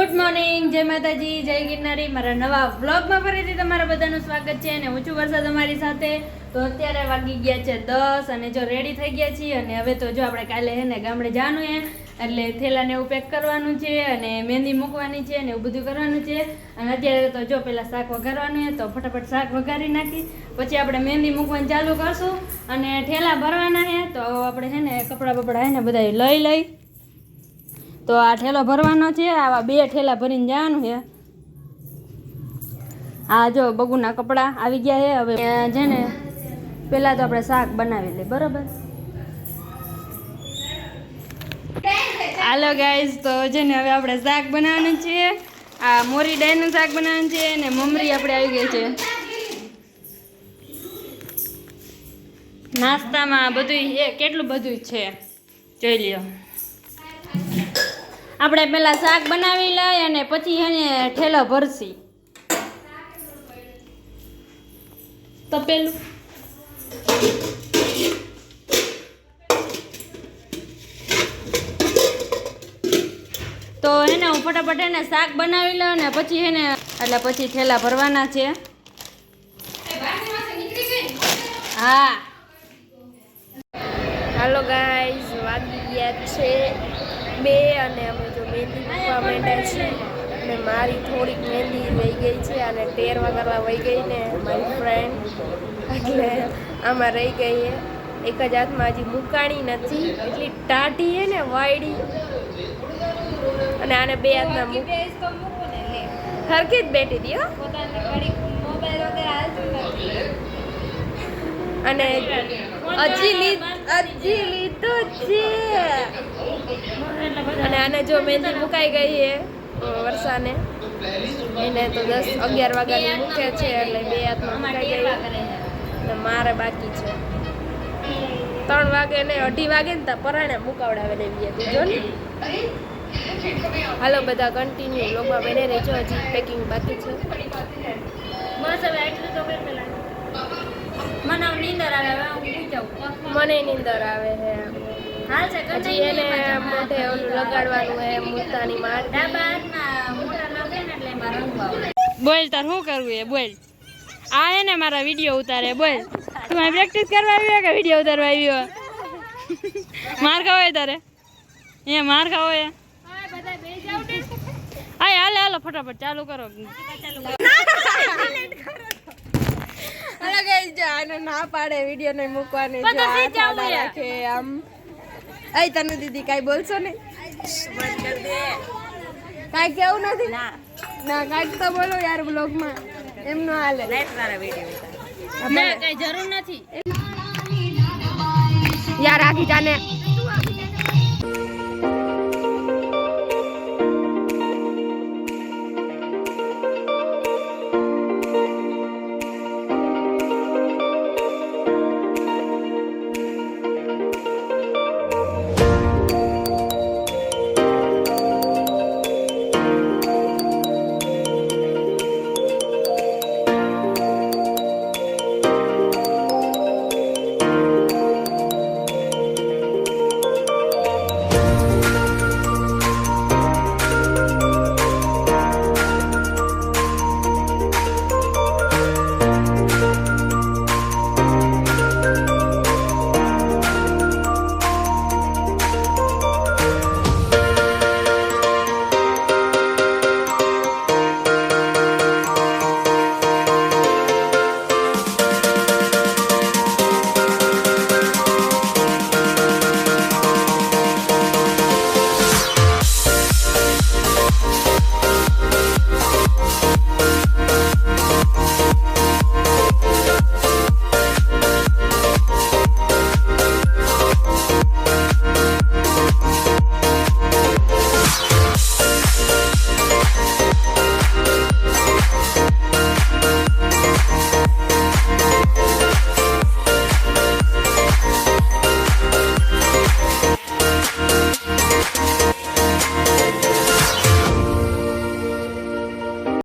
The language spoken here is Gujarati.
ગુડ મોર્નિંગ, જય માતાજી, જય ગિરનારી. મારા નવા વ્લોગમાં ફરીથી તમારા બધાનું સ્વાગત છે અને હું છું વરસાદ અમારી સાથે. તો અત્યારે વાગી ગયા છે 10 અને જો રેડી થઈ ગયા છીએ અને હવે તો જો આપણે કાલે હે ને ગામડે જવાનું છે એટલે થેલાને એવું પેક કરવાનું છે અને મહેંદી મૂકવાની છે અને એવું બધું કરવાનું છે. અને અત્યારે તો જો પહેલાં શાક વઘારવાનું છે તો ફટાફટ શાક વઘારી નાખી પછી આપણે મહેંદી મૂકવાનું ચાલુ કરશું અને ઠેલા ભરવાના છે. તો આપણે છે ને કપડાં બપડા છે ને બધા લઈ તો આ ઠેલો ભરવાનો છે. આવા 2 ઠેલા ભરીને જવાનું છે. આ જો બગુના કપડાં આવી ગયા છે. હવે છે ને પહેલાં તો આપણે શાક બનાવી લઈએ, બરાબર? હાલો ગાઈઝ, તો છે ને હવે આપણે શાક બનાવવાનું છે. આ મોરી ડાયનું શાક બનાવવાનું છે અને મમરી આપણે આવી ગઈ છે. નાસ્તામાં બધું કેટલું બધું છે જોઈ લ્યો. આપણે પહેલા શાક બનાવી લઈએ અને પછી એને ઠેલો ભરસી. તો પેલું તો એને હું ફટાફટ એને શાક બનાવી લઉં ને પછી એને એટલે પછી ઠેલા ભરવાના છે. હા હાલો ગાઈઝ, વાગી ગયા છે 2 અને અમે જો મહેંદી મૂકવા માંડ્યા છીએ અને મારી થોડીક મહેંદી વહી ગઈ છે અને ટેરવા કરવા વહી ગઈ ને મારી ફ્રેન્ડ, એટલે આમાં રહી ગઈ છે. એક જ હાથમાં હજી મૂકાણી નથી, એટલી ટાઢી છે ને વાયડી, અને આને 2 હાથમાં હરખી જ બેઠી હતી અને હજી લીધો છે. અને આને જો મહેંદી મુકાઈ ગઈ છે વર્ષાને, એને તો 10-11 વાગ્યાની મૂકે છે એટલે 2 હાથમાં મુકાઈ ગઈ અને મારે બાકી છે 3 વાગે ને 2:30 વાગે ને ત્યાં પરાણે મુકાવડાવે ને જો ને. હાલો બધા કન્ટિન્યુ લોગમાં બને રહેજો, હજી પેકિંગ બાકી છે. બસ હવે એટલું તો કરી પેલા મને નીંદર આવે, હવે હું સુઈ જાઉં. મને નીંદર આવે છે. હાલ છે હજી એને મોઢે ઓલું લગાડવાનું હે મુર્તાની માર. બોલ તાર શું કરવું એ બોલ. આ હે ને મારા વિડીયો ઉતારે. બોલ તું પ્રેક્ટિસ કરવા આવ્યો કે વિડીયો ઉતારવા આવ્યો? માર ખાવો હોય તારે એ માર ખાવો હે. હા હાલે હાલો ફટાફટ ચાલુ કરો. અરે ગાઈસ, જો આને ના પાડે વિડિયો નહીં મૂકવાની, જો આ રાખે આમ. અય તનુ દીદી કાઈ બોલશો ને? બંધ કર દે. કાઈ કેવું નથી ના ના, કાઈ તો બોલો યાર બ્લોગમાં. એમ નો હાલે. લાઈટ વાળા વિડિયો ના કઈ જરૂર નથી યાર. આખી જાને